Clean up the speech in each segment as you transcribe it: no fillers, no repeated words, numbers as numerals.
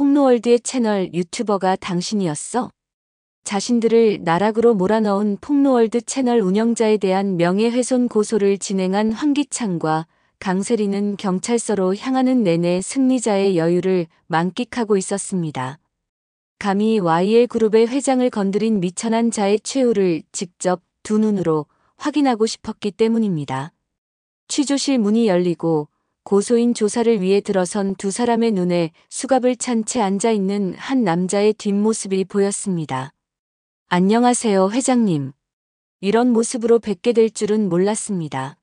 폭로월드의 채널 유튜버가 당신이었어? 자신들을 나락으로 몰아넣은 폭로월드 채널 운영자에 대한 명예훼손 고소를 진행한 황기찬과 강세리는 경찰서로 향하는 내내 승리자의 여유를 만끽하고 있었습니다. 감히 YL그룹의 회장을 건드린 미천한 자의 최후를 직접 두 눈으로 확인하고 싶었기 때문입니다. 취조실 문이 열리고 고소인 조사를 위해 들어선 두 사람의 눈에 수갑을 찬 채 앉아있는 한 남자의 뒷모습이 보였습니다. 안녕하세요, 회장님. 이런 모습으로 뵙게 될 줄은 몰랐습니다.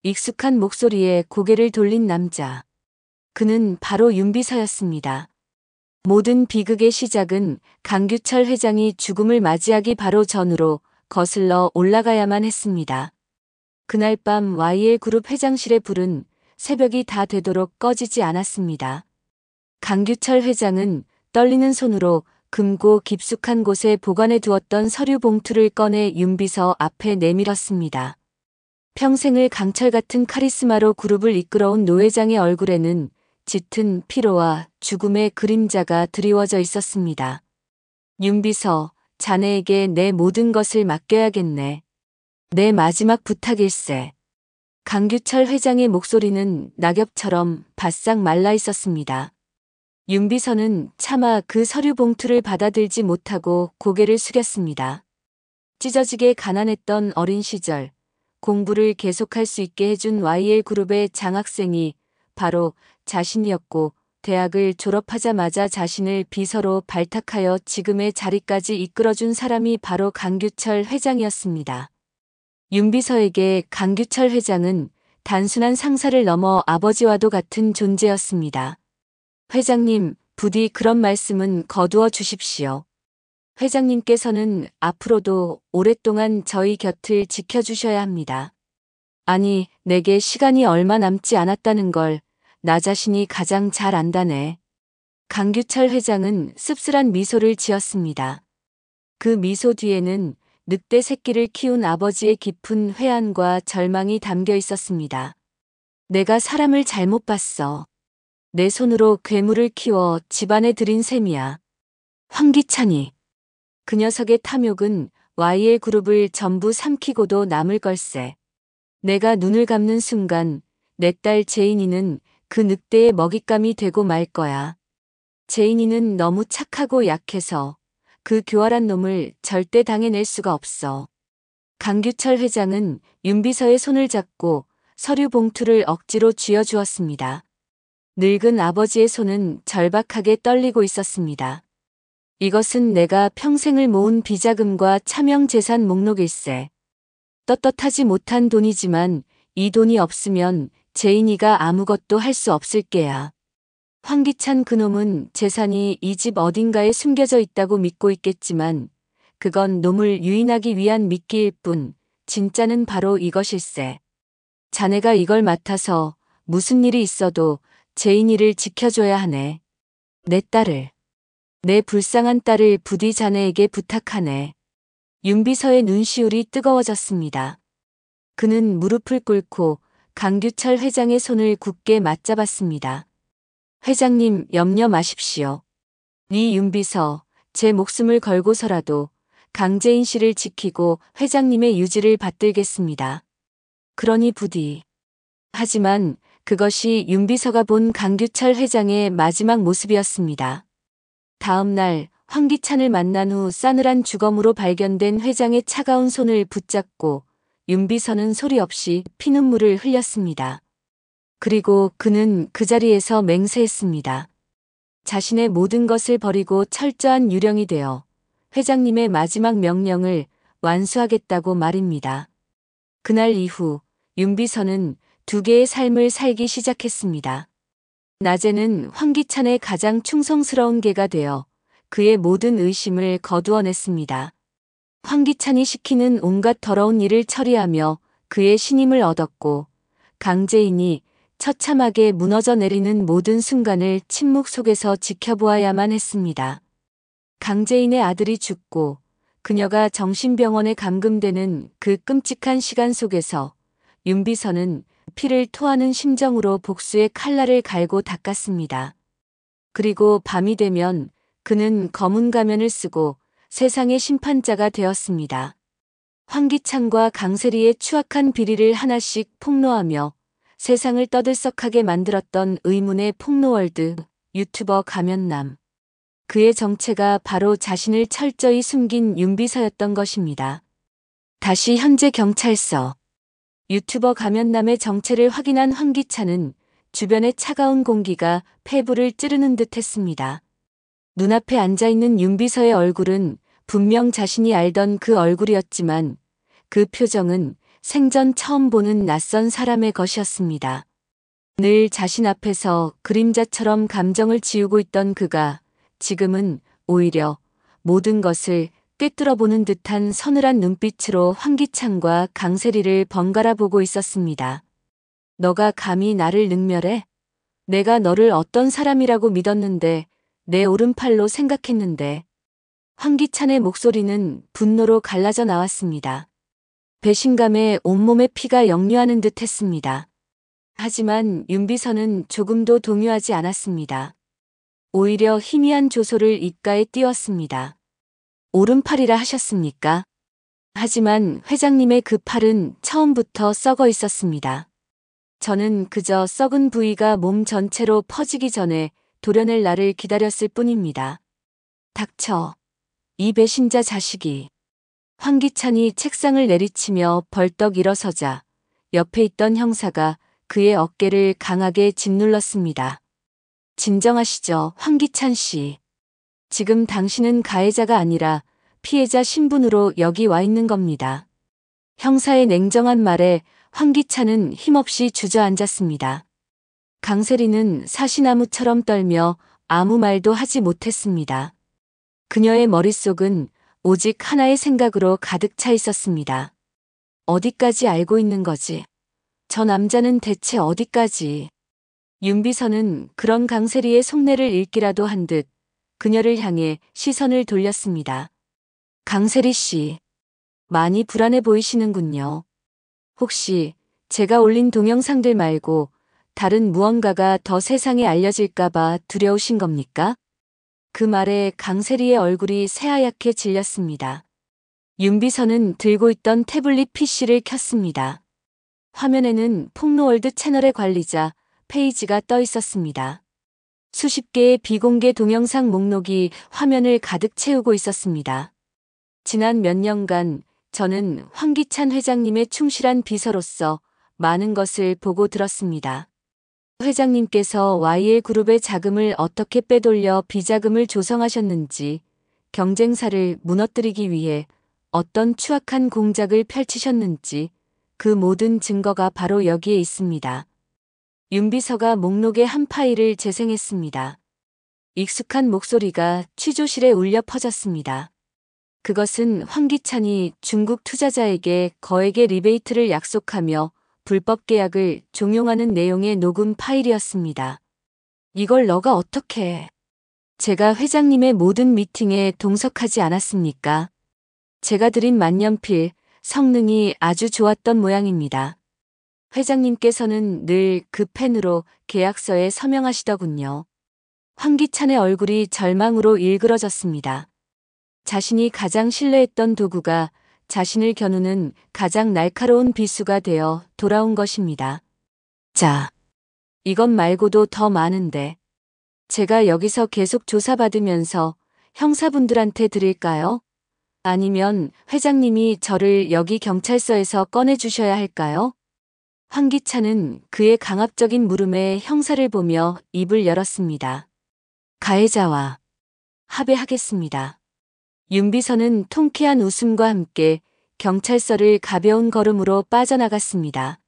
익숙한 목소리에 고개를 돌린 남자. 그는 바로 윤비서였습니다. 모든 비극의 시작은 강규철 회장이 죽음을 맞이하기 바로 전으로 거슬러 올라가야만 했습니다. 그날 밤 YL그룹 회장실의 불은 새벽이 다 되도록 꺼지지 않았습니다. 강규철 회장은 떨리는 손으로 금고 깊숙한 곳에 보관해 두었던 서류 봉투를 꺼내 윤비서 앞에 내밀었습니다. 평생을 강철 같은 카리스마로 그룹을 이끌어온 노 회장의 얼굴에는 짙은 피로와 죽음의 그림자가 드리워져 있었습니다. 윤비서, 자네에게 내 모든 것을 맡겨야겠네. 내 마지막 부탁일세. 강규철 회장의 목소리는 낙엽처럼 바싹 말라 있었습니다. 윤비서는 차마 그 서류 봉투를 받아들지 못하고 고개를 숙였습니다. 찢어지게 가난했던 어린 시절, 공부를 계속할 수 있게 해준 YL그룹의 장학생이 바로 자신이었고, 대학을 졸업하자마자 자신을 비서로 발탁하여 지금의 자리까지 이끌어준 사람이 바로 강규철 회장이었습니다. 윤비서에게 강규철 회장은 단순한 상사를 넘어 아버지와도 같은 존재였습니다. 회장님, 부디 그런 말씀은 거두어 주십시오. 회장님께서는 앞으로도 오랫동안 저희 곁을 지켜주셔야 합니다. 아니, 내게 시간이 얼마 남지 않았다는 걸 나 자신이 가장 잘 안다네. 강규철 회장은 씁쓸한 미소를 지었습니다. 그 미소 뒤에는 늑대 새끼를 키운 아버지의 깊은 회한과 절망이 담겨 있었습니다. 내가 사람을 잘못 봤어. 내 손으로 괴물을 키워 집안에 들인 셈이야. 황기찬이. 그 녀석의 탐욕은 YL그룹을 전부 삼키고도 남을 걸세. 내가 눈을 감는 순간 내 딸 제인이는 그 늑대의 먹잇감이 되고 말 거야. 제인이는 너무 착하고 약해서 그 교활한 놈을 절대 당해낼 수가 없어. 강규철 회장은 윤비서의 손을 잡고 서류 봉투를 억지로 쥐어주었습니다. 늙은 아버지의 손은 절박하게 떨리고 있었습니다. 이것은 내가 평생을 모은 비자금과 차명재산 목록일세. 떳떳하지 못한 돈이지만 이 돈이 없으면 제인이가 아무것도 할 수 없을 게야. 황기찬 그놈은 재산이 이 집 어딘가에 숨겨져 있다고 믿고 있겠지만 그건 놈을 유인하기 위한 미끼일 뿐 진짜는 바로 이것일세. 자네가 이걸 맡아서 무슨 일이 있어도 제인이를 지켜줘야 하네. 내 딸을. 내 불쌍한 딸을 부디 자네에게 부탁하네. 윤비서의 눈시울이 뜨거워졌습니다. 그는 무릎을 꿇고 강규철 회장의 손을 굳게 맞잡았습니다. 회장님, 염려 마십시오. 이 윤비서, 제 목숨을 걸고서라도 강재인 씨를 지키고 회장님의 유지를 받들겠습니다. 그러니 부디. 하지만 그것이 윤비서가 본 강규철 회장의 마지막 모습이었습니다. 다음 날 황기찬을 만난 후 싸늘한 주검으로 발견된 회장의 차가운 손을 붙잡고 윤비서는 소리 없이 피눈물을 흘렸습니다. 그리고 그는 그 자리에서 맹세했습니다. 자신의 모든 것을 버리고 철저한 유령이 되어 회장님의 마지막 명령을 완수하겠다고 말입니다. 그날 이후 윤비서는 두 개의 삶을 살기 시작했습니다. 낮에는 황기찬의 가장 충성스러운 개가 되어 그의 모든 의심을 거두어냈습니다. 황기찬이 시키는 온갖 더러운 일을 처리하며 그의 신임을 얻었고 강재인이 처참하게 무너져 내리는 모든 순간을 침묵 속에서 지켜보아야만 했습니다. 강재인의 아들이 죽고 그녀가 정신병원에 감금되는 그 끔찍한 시간 속에서 윤비서는 피를 토하는 심정으로 복수의 칼날을 갈고 닦았습니다. 그리고 밤이 되면 그는 검은 가면을 쓰고 세상의 심판자가 되었습니다. 황기찬과 강세리의 추악한 비리를 하나씩 폭로하며 세상을 떠들썩하게 만들었던 의문의 폭로월드 유튜버 가면남. 그의 정체가 바로 자신을 철저히 숨긴 윤비서였던 것입니다. 다시 현재 경찰서. 유튜버 가면남의 정체를 확인한 황기찬은 주변의 차가운 공기가 폐부를 찌르는 듯 했습니다. 눈앞에 앉아있는 윤비서의 얼굴은 분명 자신이 알던 그 얼굴이었지만 그 표정은 생전 처음 보는 낯선 사람의 것이었습니다. 늘 자신 앞에서 그림자처럼 감정을 지우고 있던 그가 지금은 오히려 모든 것을 꿰뚫어 보는 듯한 서늘한 눈빛으로 황기찬과 강세리를 번갈아 보고 있었습니다. 너가 감히 나를 능멸해? 내가 너를 어떤 사람이라고 믿었는데, 내 오른팔로 생각했는데. 황기찬의 목소리는 분노로 갈라져 나왔습니다. 배신감에 온몸의 피가 역류하는 듯 했습니다. 하지만 윤비서는 조금도 동요하지 않았습니다. 오히려 희미한 조소를 입가에 띄웠습니다. 오른팔이라 하셨습니까? 하지만 회장님의 그 팔은 처음부터 썩어 있었습니다. 저는 그저 썩은 부위가 몸 전체로 퍼지기 전에 도려낼 날을 기다렸을 뿐입니다. 닥쳐. 이 배신자 자식이. 황기찬이 책상을 내리치며 벌떡 일어서자 옆에 있던 형사가 그의 어깨를 강하게 짓눌렀습니다. 진정하시죠, 황기찬 씨. 지금 당신은 가해자가 아니라 피해자 신분으로 여기 와 있는 겁니다. 형사의 냉정한 말에 황기찬은 힘없이 주저앉았습니다. 강세리는 사시나무처럼 떨며 아무 말도 하지 못했습니다. 그녀의 머릿속은 오직 하나의 생각으로 가득 차 있었습니다. 어디까지 알고 있는 거지? 저 남자는 대체 어디까지? 윤비서는 그런 강세리의 속내를 읽기라도 한 듯 그녀를 향해 시선을 돌렸습니다. 강세리 씨, 많이 불안해 보이시는군요. 혹시 제가 올린 동영상들 말고 다른 무언가가 더 세상에 알려질까봐 두려우신 겁니까? 그 말에 강세리의 얼굴이 새하얗게 질렸습니다. 윤비서는 들고 있던 태블릿 PC를 켰습니다. 화면에는 폭로월드 채널의 관리자 페이지가 떠 있었습니다. 수십 개의 비공개 동영상 목록이 화면을 가득 채우고 있었습니다. 지난 몇 년간 저는 황기찬 회장님의 충실한 비서로서 많은 것을 보고 들었습니다. 회장님께서 YL그룹의 자금을 어떻게 빼돌려 비자금을 조성하셨는지, 경쟁사를 무너뜨리기 위해 어떤 추악한 공작을 펼치셨는지 그 모든 증거가 바로 여기에 있습니다. 윤비서가 목록의 한 파일을 재생했습니다. 익숙한 목소리가 취조실에 울려 퍼졌습니다. 그것은 황기찬이 중국 투자자에게 거액의 리베이트를 약속하며 불법 계약을 종용하는 내용의 녹음 파일이었습니다. 이걸 너가 어떻게 해? 제가 회장님의 모든 미팅에 동석하지 않았습니까? 제가 드린 만년필, 성능이 아주 좋았던 모양입니다. 회장님께서는 늘 그 펜으로 계약서에 서명하시더군요. 황기찬의 얼굴이 절망으로 일그러졌습니다. 자신이 가장 신뢰했던 도구가 자신을 겨누는 가장 날카로운 비수가 되어 돌아온 것입니다. 자, 이것 말고도 더 많은데 제가 여기서 계속 조사받으면서 형사분들한테 드릴까요? 아니면 회장님이 저를 여기 경찰서에서 꺼내주셔야 할까요? 황기찬은 그의 강압적인 물음에 형사를 보며 입을 열었습니다. 가해자와 합의하겠습니다. 윤비서는 통쾌한 웃음과 함께 경찰서를 가벼운 걸음으로 빠져나갔습니다.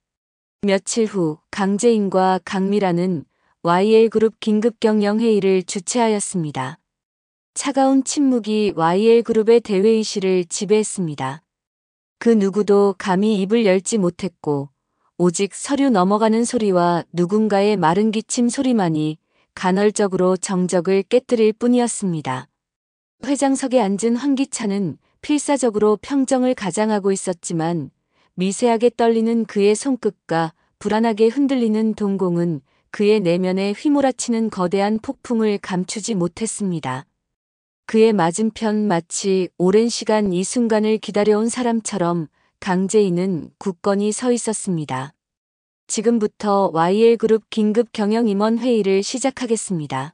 며칠 후 강재인과 강미라는 YL그룹 긴급경영회의를 주최하였습니다. 차가운 침묵이 YL그룹의 대회의실을 지배했습니다. 그 누구도 감히 입을 열지 못했고 오직 서류 넘어가는 소리와 누군가의 마른 기침 소리만이 간헐적으로 정적을 깨뜨릴 뿐이었습니다. 회장석에 앉은 황기찬은 필사적으로 평정을 가장하고 있었지만 미세하게 떨리는 그의 손끝과 불안하게 흔들리는 동공은 그의 내면에 휘몰아치는 거대한 폭풍을 감추지 못했습니다. 그의 맞은편 마치 오랜 시간 이 순간을 기다려온 사람처럼 강재인은 굳건히 서 있었습니다. 지금부터 YL그룹 긴급 경영 임원 회의를 시작하겠습니다.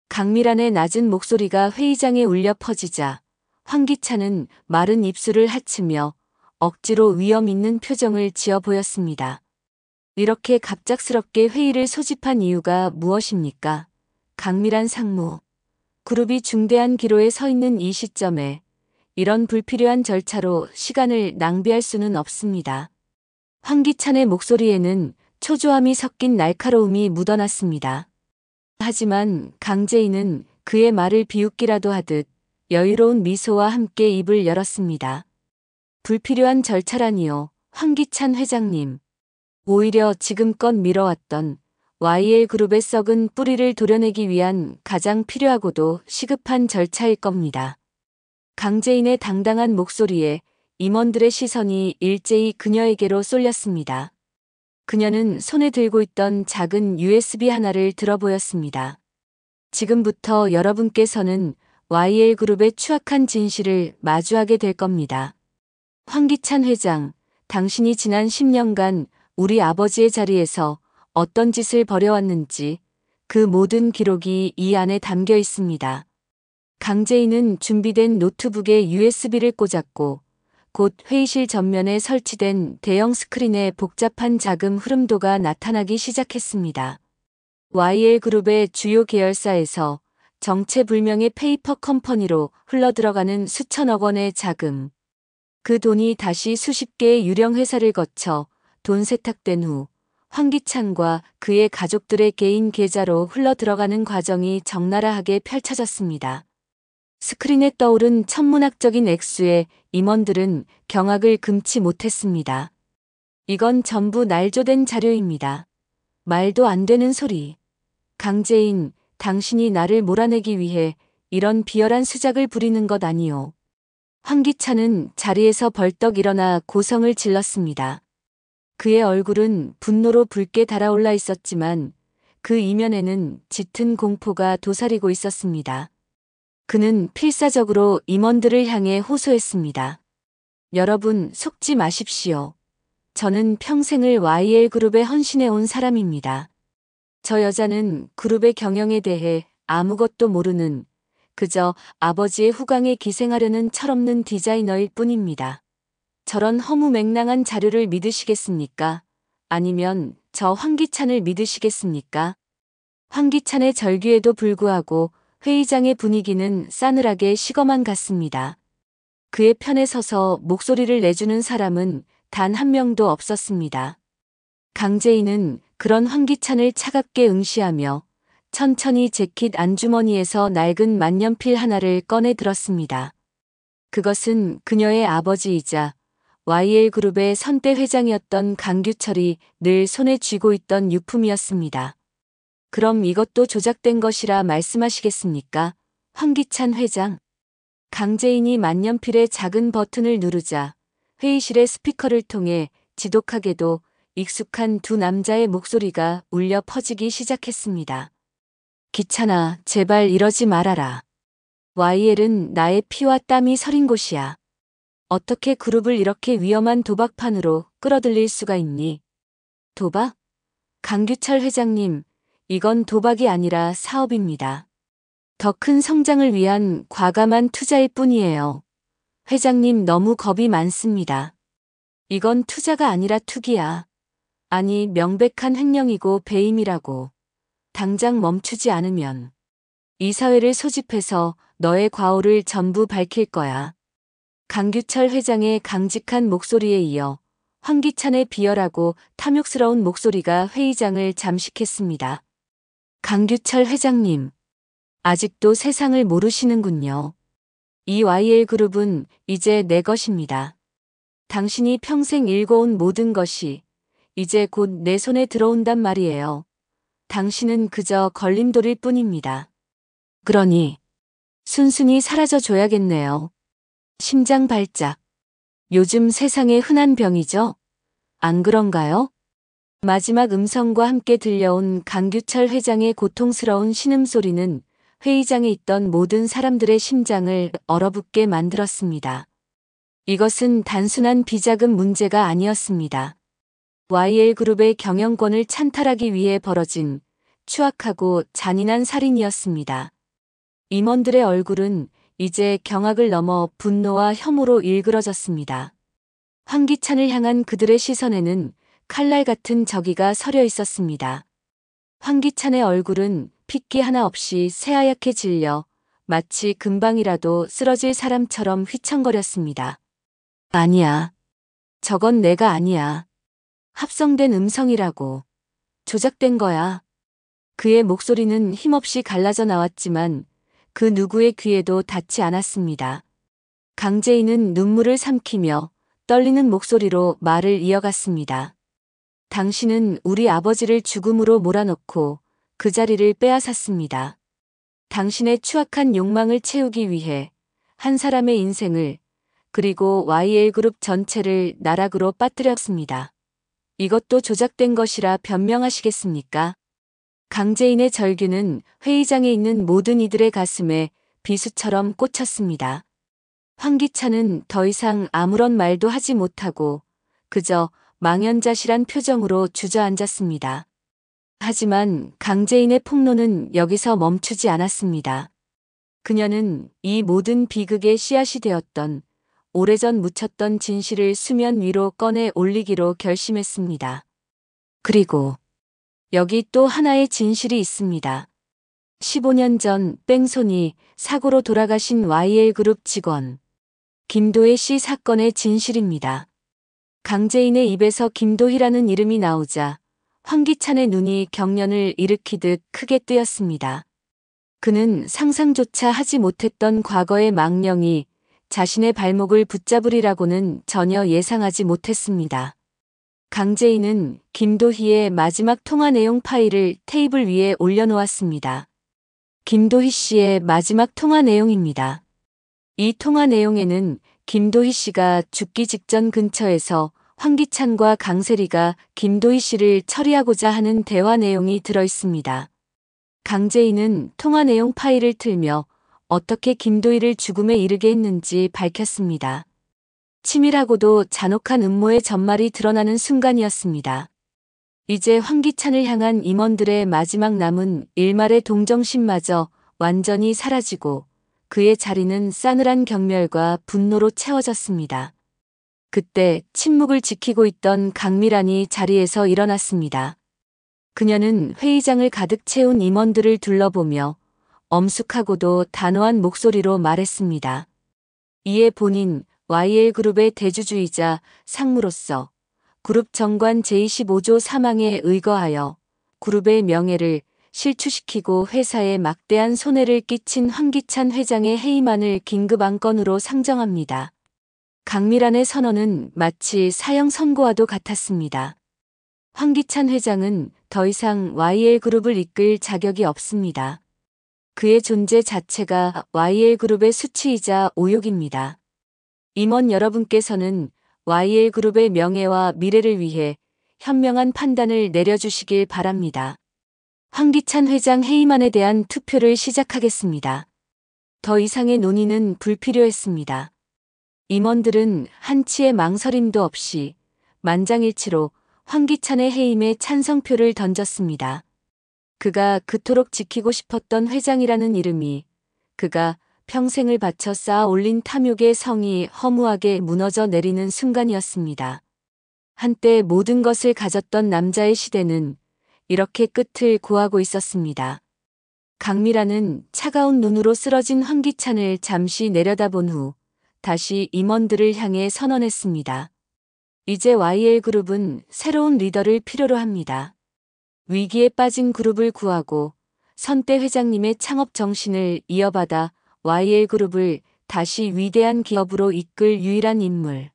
강미란의 낮은 목소리가 회의장에 울려 퍼지자 황기찬은 마른 입술을 하치며 억지로 위험 있는 표정을 지어 보였습니다. 이렇게 갑작스럽게 회의를 소집한 이유가 무엇입니까? 강미란 상무. 그룹이 중대한 기로에 서 있는 이 시점에 이런 불필요한 절차로 시간을 낭비할 수는 없습니다. 황기찬의 목소리에는 초조함이 섞인 날카로움이 묻어났습니다. 하지만 강재인은 그의 말을 비웃기라도 하듯 여유로운 미소와 함께 입을 열었습니다. 불필요한 절차라니요, 황기찬 회장님. 오히려 지금껏 미뤄왔던 YL그룹의 썩은 뿌리를 도려내기 위한 가장 필요하고도 시급한 절차일 겁니다. 강재인의 당당한 목소리에 임원들의 시선이 일제히 그녀에게로 쏠렸습니다. 그녀는 손에 들고 있던 작은 USB 하나를 들어 보였습니다. 지금부터 여러분께서는 YL그룹의 추악한 진실을 마주하게 될 겁니다. 황기찬 회장, 당신이 지난 10년간 우리 아버지의 자리에서 어떤 짓을 벌여왔는지 그 모든 기록이 이 안에 담겨 있습니다. 강재인은 준비된 노트북에 USB를 꽂았고 곧 회의실 전면에 설치된 대형 스크린에 복잡한 자금 흐름도가 나타나기 시작했습니다. YL그룹의 주요 계열사에서 정체불명의 페이퍼 컴퍼니로 흘러들어가는 수천억 원의 자금. 그 돈이 다시 수십 개의 유령 회사를 거쳐 돈 세탁된 후 황기찬과 그의 가족들의 개인 계좌로 흘러들어가는 과정이 적나라하게 펼쳐졌습니다. 스크린에 떠오른 천문학적인 액수에 임원들은 경악을 금치 못했습니다. 이건 전부 날조된 자료입니다. 말도 안 되는 소리. 강재인, 당신이 나를 몰아내기 위해 이런 비열한 수작을 부리는 것 아니오. 황기찬은 자리에서 벌떡 일어나 고성을 질렀습니다. 그의 얼굴은 분노로 붉게 달아올라 있었지만 그 이면에는 짙은 공포가 도사리고 있었습니다. 그는 필사적으로 임원들을 향해 호소했습니다. 여러분, 속지 마십시오. 저는 평생을 YL그룹에 헌신해 온 사람입니다. 저 여자는 그룹의 경영에 대해 아무것도 모르는 그저 아버지의 후광에 기생하려는 철없는 디자이너일 뿐입니다. 저런 허무맹랑한 자료를 믿으시겠습니까? 아니면 저 황기찬을 믿으시겠습니까? 황기찬의 절규에도 불구하고 회의장의 분위기는 싸늘하게 식어만 갔습니다. 그의 편에 서서 목소리를 내주는 사람은 단 한 명도 없었습니다. 강재인은 그런 황기찬을 차갑게 응시하며 천천히 재킷 안주머니에서 낡은 만년필 하나를 꺼내 들었습니다. 그것은 그녀의 아버지이자 YL그룹의 선대 회장이었던 강규철이 늘 손에 쥐고 있던 유품이었습니다. 그럼 이것도 조작된 것이라 말씀하시겠습니까? 황기찬 회장. 강재인이 만년필의 작은 버튼을 누르자 회의실의 스피커를 통해 지독하게도 익숙한 두 남자의 목소리가 울려 퍼지기 시작했습니다. 기찬아, 제발 이러지 말아라. YL은 나의 피와 땀이 서린 곳이야. 어떻게 그룹을 이렇게 위험한 도박판으로 끌어들일 수가 있니? 도박? 강규철 회장님, 이건 도박이 아니라 사업입니다. 더 큰 성장을 위한 과감한 투자일 뿐이에요. 회장님 너무 겁이 많습니다. 이건 투자가 아니라 투기야. 아니, 명백한 횡령이고 배임이라고. 당장 멈추지 않으면 이사회를 소집해서 너의 과오를 전부 밝힐 거야. 강규철 회장의 강직한 목소리에 이어 황기찬의 비열하고 탐욕스러운 목소리가 회의장을 잠식했습니다. 강규철 회장님, 아직도 세상을 모르시는군요. 이 YL그룹은 이제 내 것입니다. 당신이 평생 일궈온 모든 것이 이제 곧 내 손에 들어온단 말이에요. 당신은 그저 걸림돌일 뿐입니다. 그러니 순순히 사라져 줘야겠네요. 심장 발작. 요즘 세상에 흔한 병이죠? 안 그런가요? 마지막 음성과 함께 들려온 강규철 회장의 고통스러운 신음소리는 회의장에 있던 모든 사람들의 심장을 얼어붙게 만들었습니다. 이것은 단순한 비자금 문제가 아니었습니다. YL그룹의 경영권을 찬탈하기 위해 벌어진 추악하고 잔인한 살인이었습니다. 임원들의 얼굴은 이제 경악을 넘어 분노와 혐오로 일그러졌습니다. 황기찬을 향한 그들의 시선에는 칼날 같은 저기가 서려 있었습니다. 황기찬의 얼굴은 핏기 하나 없이 새하얗게 질려 마치 금방이라도 쓰러질 사람처럼 휘청거렸습니다. 아니야. 저건 내가 아니야. 합성된 음성이라고. 조작된 거야. 그의 목소리는 힘없이 갈라져 나왔지만 그 누구의 귀에도 닿지 않았습니다. 강재인은 눈물을 삼키며 떨리는 목소리로 말을 이어갔습니다. 당신은 우리 아버지를 죽음으로 몰아넣고 그 자리를 빼앗았습니다. 당신의 추악한 욕망을 채우기 위해 한 사람의 인생을 그리고 YL그룹 전체를 나락으로 빠뜨렸습니다. 이것도 조작된 것이라 변명하시겠습니까? 강재인의 절규는 회의장에 있는 모든 이들의 가슴에 비수처럼 꽂혔습니다. 황기찬은 더 이상 아무런 말도 하지 못하고 그저 망연자실한 표정으로 주저앉았습니다. 하지만 강재인의 폭로는 여기서 멈추지 않았습니다. 그녀는 이 모든 비극의 씨앗이 되었던 오래전 묻혔던 진실을 수면 위로 꺼내 올리기로 결심했습니다. 그리고 여기 또 하나의 진실이 있습니다. 15년 전 뺑소니 사고로 돌아가신 YL그룹 직원 김도혜 씨 사건의 진실입니다. 강재인의 입에서 김도희라는 이름이 나오자 황기찬의 눈이 경련을 일으키듯 크게 뜨였습니다. 그는 상상조차 하지 못했던 과거의 망령이 자신의 발목을 붙잡으리라고는 전혀 예상하지 못했습니다. 강재인은 김도희의 마지막 통화 내용 파일을 테이블 위에 올려놓았습니다. 김도희 씨의 마지막 통화 내용입니다. 이 통화 내용에는 김도희 씨가 죽기 직전 근처에서 황기찬과 강세리가 김도희 씨를 처리하고자 하는 대화 내용이 들어 있습니다. 강재인은 통화 내용 파일을 틀며 어떻게 김도희를 죽음에 이르게 했는지 밝혔습니다. 치밀하고도 잔혹한 음모의 전말이 드러나는 순간이었습니다. 이제 황기찬을 향한 임원들의 마지막 남은 일말의 동정심마저 완전히 사라지고 그의 자리는 싸늘한 경멸과 분노로 채워졌습니다. 그때 침묵을 지키고 있던 강미란이 자리에서 일어났습니다. 그녀는 회의장을 가득 채운 임원들을 둘러보며 엄숙하고도 단호한 목소리로 말했습니다. 이에 본인 YL그룹의 대주주이자 상무로서 그룹 정관 제25조 사망에 의거하여 그룹의 명예를 실추시키고 회사에 막대한 손해를 끼친 황기찬 회장의 해임안을 긴급 안건으로 상정합니다. 강미란의 선언은 마치 사형 선고와도 같았습니다. 황기찬 회장은 더 이상 YL그룹을 이끌 자격이 없습니다. 그의 존재 자체가 YL그룹의 수치이자 오욕입니다. 임원 여러분께서는 YL그룹의 명예와 미래를 위해 현명한 판단을 내려주시길 바랍니다. 황기찬 회장 해임안에 대한 투표를 시작하겠습니다. 더 이상의 논의는 불필요했습니다. 임원들은 한치의 망설임도 없이 만장일치로 황기찬의 해임에 찬성표를 던졌습니다. 그가 그토록 지키고 싶었던 회장이라는 이름이 그가 평생을 바쳐 쌓아 올린 탐욕의 성이 허무하게 무너져 내리는 순간이었습니다. 한때 모든 것을 가졌던 남자의 시대는 이렇게 끝을 고하고 있었습니다. 강미라는 차가운 눈으로 쓰러진 황기찬을 잠시 내려다본 후 다시 임원들을 향해 선언했습니다. 이제 YL그룹은 새로운 리더를 필요로 합니다. 위기에 빠진 그룹을 구하고 선대 회장님의 창업 정신을 이어받아 YL그룹을 다시 위대한 기업으로 이끌 유일한 인물.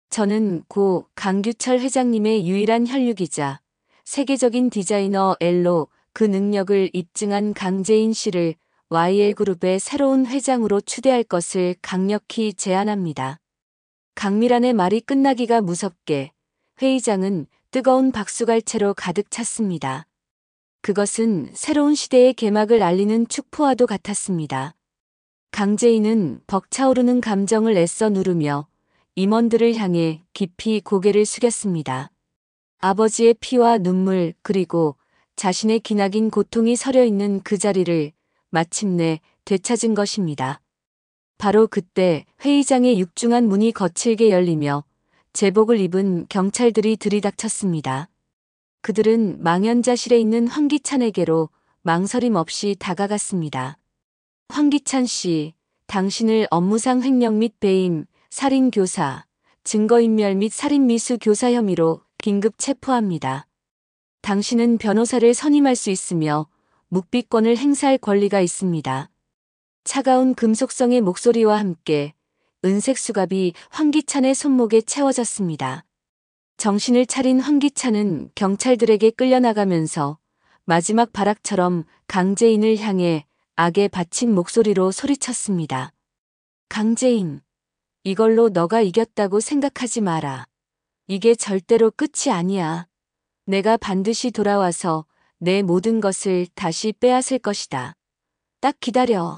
저는 고 강규철 회장님의 유일한 혈육이자 세계적인 디자이너 엘로 그 능력을 입증한 강재인 씨를 YL그룹의 새로운 회장으로 추대할 것을 강력히 제안합니다. 강미란의 말이 끝나기가 무섭게 회의장은 뜨거운 박수갈채로 가득 찼습니다. 그것은 새로운 시대의 개막을 알리는 축포와도 같았습니다. 강재인은 벅차오르는 감정을 애써 누르며 임원들을 향해 깊이 고개를 숙였습니다. 아버지의 피와 눈물 그리고 자신의 기나긴 고통이 서려 있는 그 자리를 마침내 되찾은 것입니다. 바로 그때 회의장의 육중한 문이 거칠게 열리며 제복을 입은 경찰들이 들이닥쳤습니다. 그들은 망연자실해 있는 황기찬에게로 망설임 없이 다가갔습니다. 황기찬 씨, 당신을 업무상 횡령 및 배임, 살인교사, 증거인멸 및 살인미수 교사 혐의로 긴급 체포합니다. 당신은 변호사를 선임할 수 있으며 묵비권을 행사할 권리가 있습니다. 차가운 금속성의 목소리와 함께 은색 수갑이 황기찬의 손목에 채워졌습니다. 정신을 차린 황기찬은 경찰들에게 끌려나가면서 마지막 발악처럼 강재인을 향해 악에 바친 목소리로 소리쳤습니다. 강재인, 이걸로 너가 이겼다고 생각하지 마라. 이게 절대로 끝이 아니야. 내가 반드시 돌아와서 내 모든 것을 다시 빼앗을 것이다. 딱 기다려.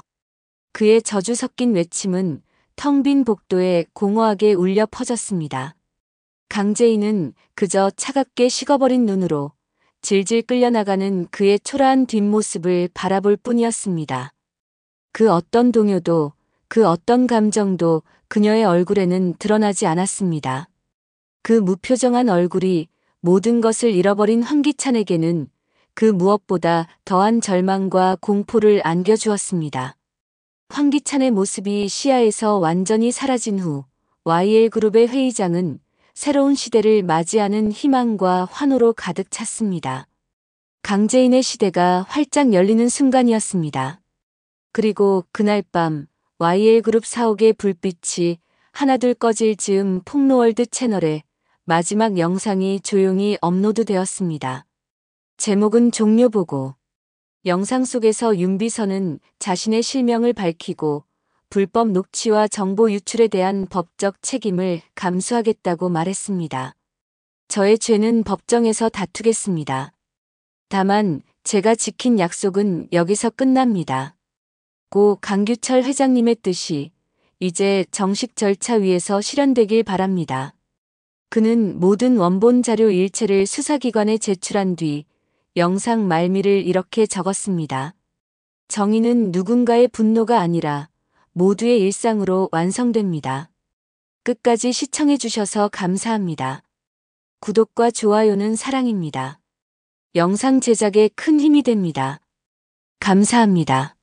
그의 저주 섞인 외침은 텅 빈 복도에 공허하게 울려 퍼졌습니다. 강재인은 그저 차갑게 식어버린 눈으로 질질 끌려나가는 그의 초라한 뒷모습을 바라볼 뿐이었습니다. 그 어떤 동요도, 그 어떤 감정도 그녀의 얼굴에는 드러나지 않았습니다. 그 무표정한 얼굴이 모든 것을 잃어버린 황기찬에게는 그 무엇보다 더한 절망과 공포를 안겨주었습니다. 황기찬의 모습이 시야에서 완전히 사라진 후 YL그룹의 회의장은 새로운 시대를 맞이하는 희망과 환호로 가득 찼습니다. 강재인의 시대가 활짝 열리는 순간이었습니다. 그리고 그날 밤 YL그룹 사옥의 불빛이 하나둘 꺼질 즈음 폭로월드 채널에 마지막 영상이 조용히 업로드되었습니다. 제목은 종료보고. 영상 속에서 윤비서는 자신의 실명을 밝히고 불법 녹취와 정보 유출에 대한 법적 책임을 감수하겠다고 말했습니다. 저의 죄는 법정에서 다투겠습니다. 다만 제가 지킨 약속은 여기서 끝납니다. 고 강규철 회장님의 뜻이 이제 정식 절차 위에서 실현되길 바랍니다. 그는 모든 원본 자료 일체를 수사기관에 제출한 뒤 영상 말미를 이렇게 적었습니다. 정의는 누군가의 분노가 아니라 모두의 일상으로 완성됩니다. 끝까지 시청해주셔서 감사합니다. 구독과 좋아요는 사랑입니다. 영상 제작에 큰 힘이 됩니다. 감사합니다.